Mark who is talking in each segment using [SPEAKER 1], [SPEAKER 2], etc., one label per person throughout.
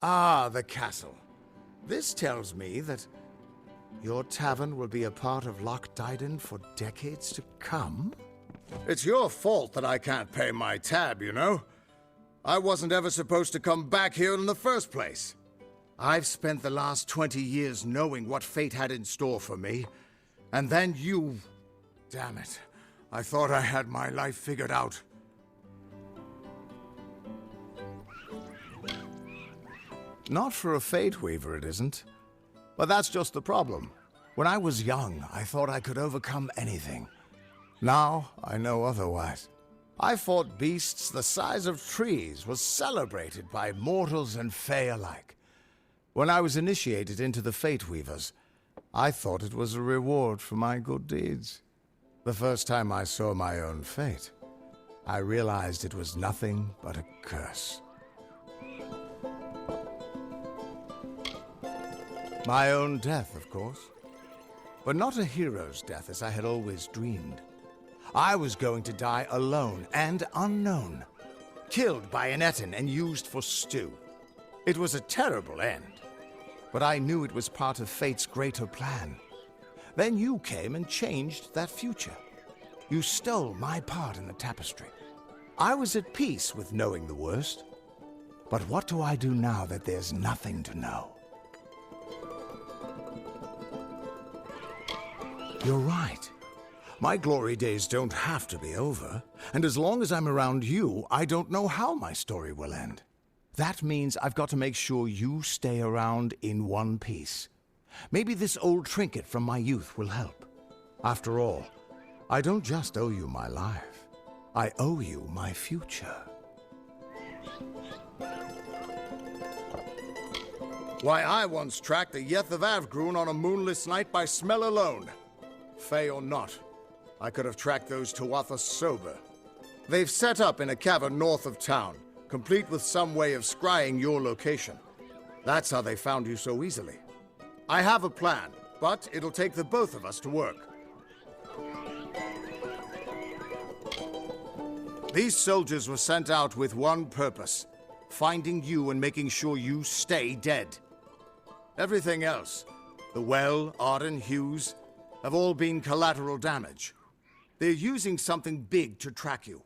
[SPEAKER 1] Ah, the castle. This tells me that your tavern will be a part of Loch Dyden for decades to come? It's your fault that I can't pay my tab, you know? I wasn't ever supposed to come back here in the first place. I've spent the last 20 years knowing what fate had in store for me. And then you... Damn it. I thought I had my life figured out. Not for a Fate Weaver, it isn't. But that's just the problem. When I was young, I thought I could overcome anything. Now, I know otherwise. I fought beasts the size of trees, was celebrated by mortals and Fae alike. When I was initiated into the Fate Weavers, I thought it was a reward for my good deeds. The first time I saw my own fate, I realized it was nothing but a curse. My own death, of course. But not a hero's death as I had always dreamed. I was going to die alone and unknown, killed by an Etin and used for stew. It was a terrible end, but I knew it was part of fate's greater plan. Then you came and changed that future. You stole my part in the tapestry. I was at peace with knowing the worst. But what do I do now that there's nothing to know? You're right. My glory days don't have to be over, and as long as I'm around you, I don't know how my story will end. That means I've got to make sure you stay around in one piece. Maybe this old trinket from my youth will help. After all, I don't just owe you my life. I owe you my future. Why, I once tracked the Yeth of Avgrun on a moonless night by smell alone. Fey or not, I could have tracked those Tuatha sober. They've set up in a cavern north of town, complete with some way of scrying your location. That's how they found you so easily. I have a plan, but it'll take the both of us to work. These soldiers were sent out with one purpose: finding you and making sure you stay dead. Everything else, the Well, Arden, Hughes, have all been collateral damage. They're using something big to track you.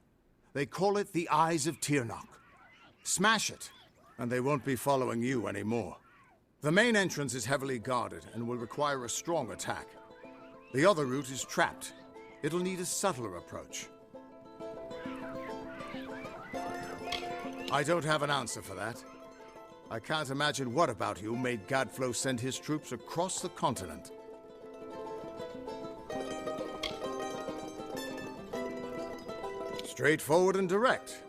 [SPEAKER 1] They call it the Eyes of Tirnoch. Smash it, and they won't be following you anymore. The main entrance is heavily guarded and will require a strong attack. The other route is trapped. It'll need a subtler approach. I don't have an answer for that. I can't imagine what about you made Gadflow send his troops across the continent. Straightforward and direct.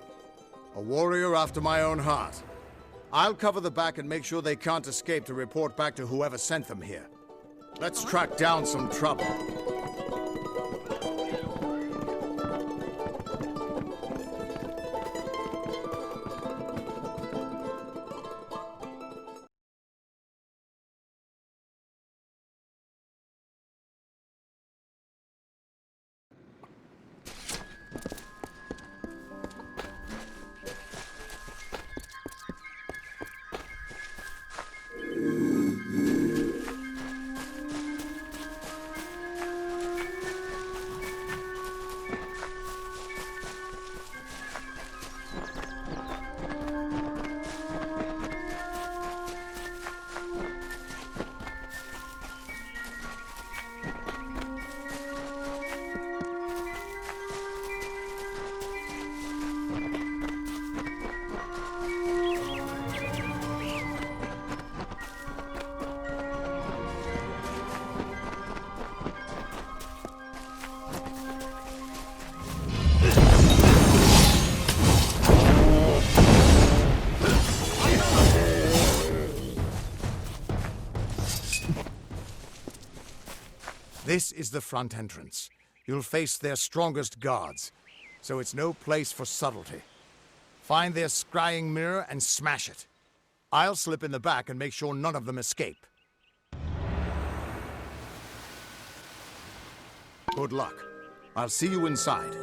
[SPEAKER 1] A warrior after my own heart. I'll cover the back and make sure they can't escape to report back to whoever sent them here. Let's track down some trouble. This is the front entrance. You'll face their strongest guards, so it's no place for subtlety. Find their scrying mirror and smash it. I'll slip in the back and make sure none of them escape. Good luck. I'll see you inside.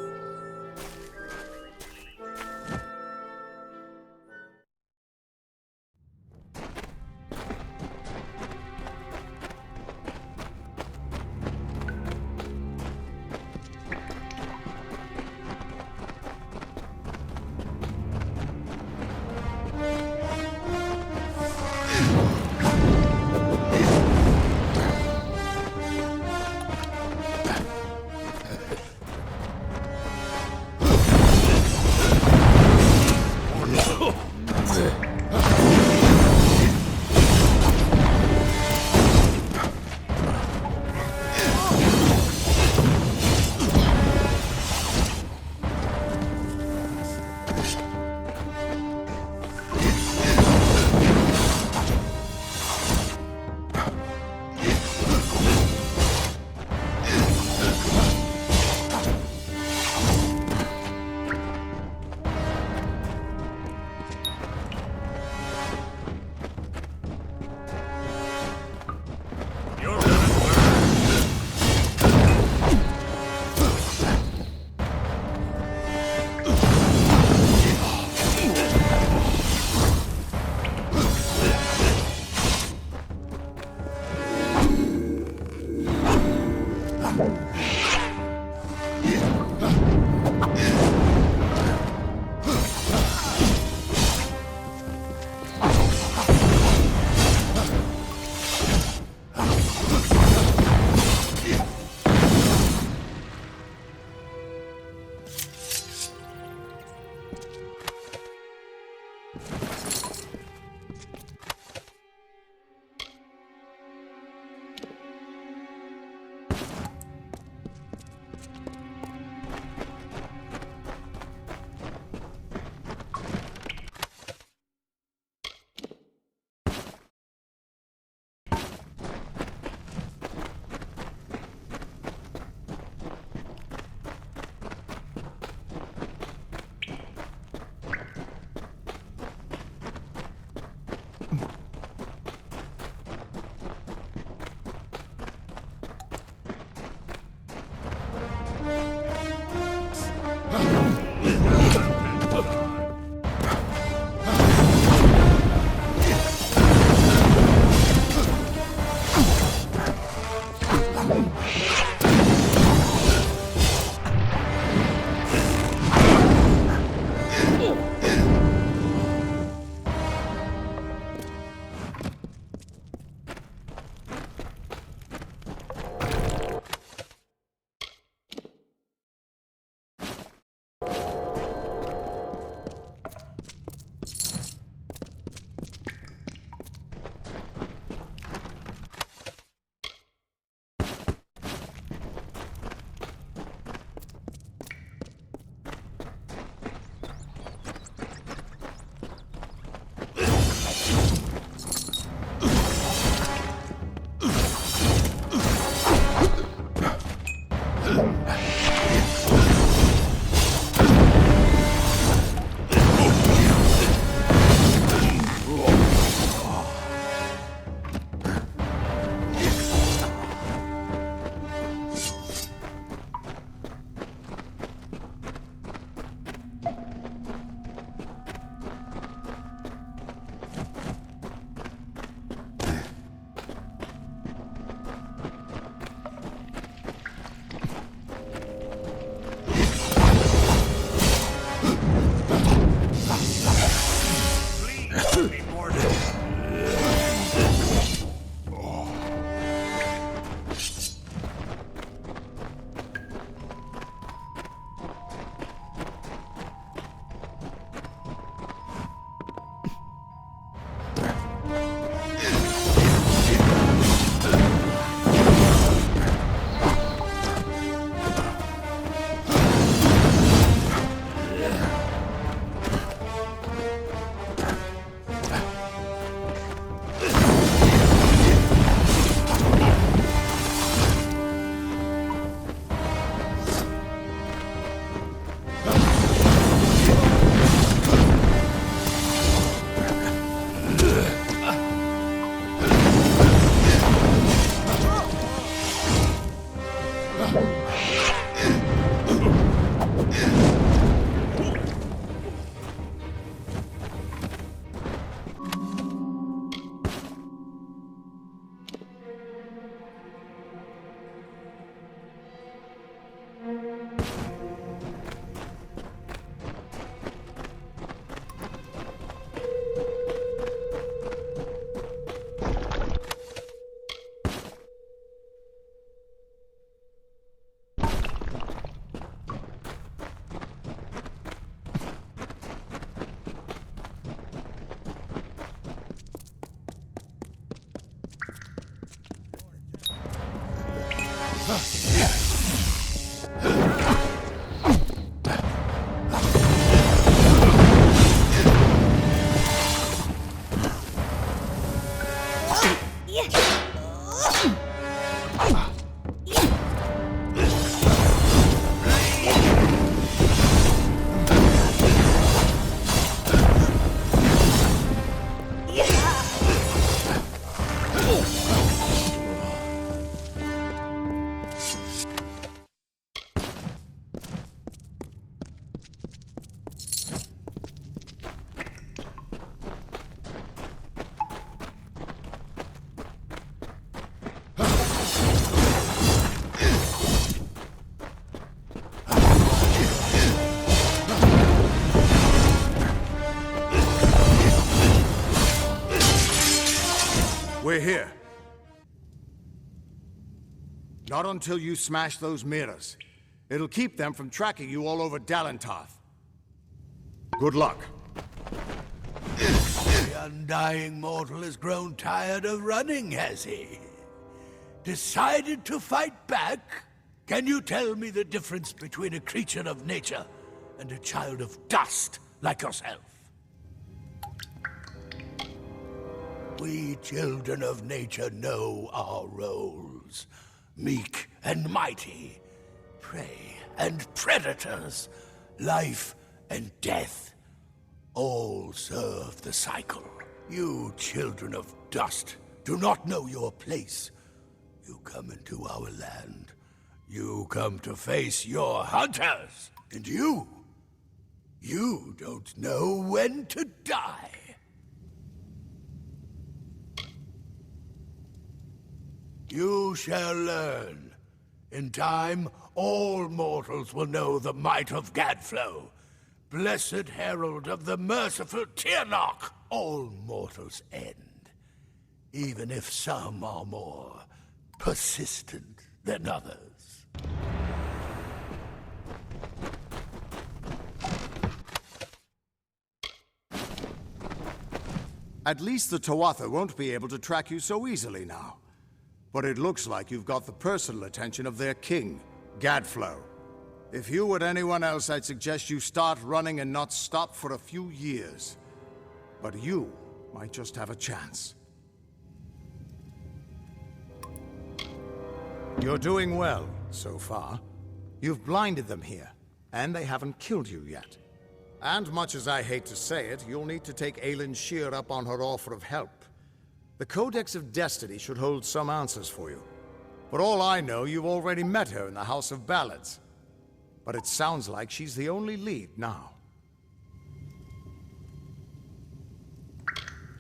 [SPEAKER 1] Stay here. Not until you smash those mirrors. It'll keep them from tracking you all over Dalentarth. Good luck.
[SPEAKER 2] The undying mortal has grown tired of running, has he? Decided to fight back? Can you tell me the difference between a creature of nature and a child of dust like yourself? We children of nature know our roles. Meek and mighty, prey and predators, life and death, all serve the cycle. You children of dust do not know your place. You come into our land. You come to face your hunters. And you don't know when to die. You shall learn. In time, all mortals will know the might of Gadflow, blessed herald of the merciful Tirnoch. All mortals end, even if some are more persistent than others.
[SPEAKER 1] At least the Tuatha won't be able to track you so easily now. But it looks like you've got the personal attention of their king, Gadflow. If you were anyone else, I'd suggest you start running and not stop for a few years. But you might just have a chance. You're doing well, so far. You've blinded them here, and they haven't killed you yet. And much as I hate to say it, you'll need to take Aelin Shear up on her offer of help. The Codex of Destiny should hold some answers for you. For all I know, you've already met her in the House of Ballads. But it sounds like she's the only lead now.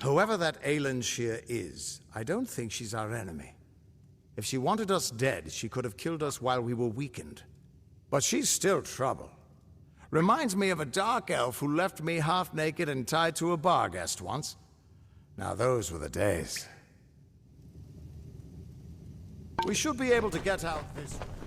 [SPEAKER 1] Whoever that Aelin Shear is, I don't think she's our enemy. If she wanted us dead, she could have killed us while we were weakened. But she's still trouble. Reminds me of a dark elf who left me half naked and tied to a bar guest once. Now those were the days. We should be able to get out this way.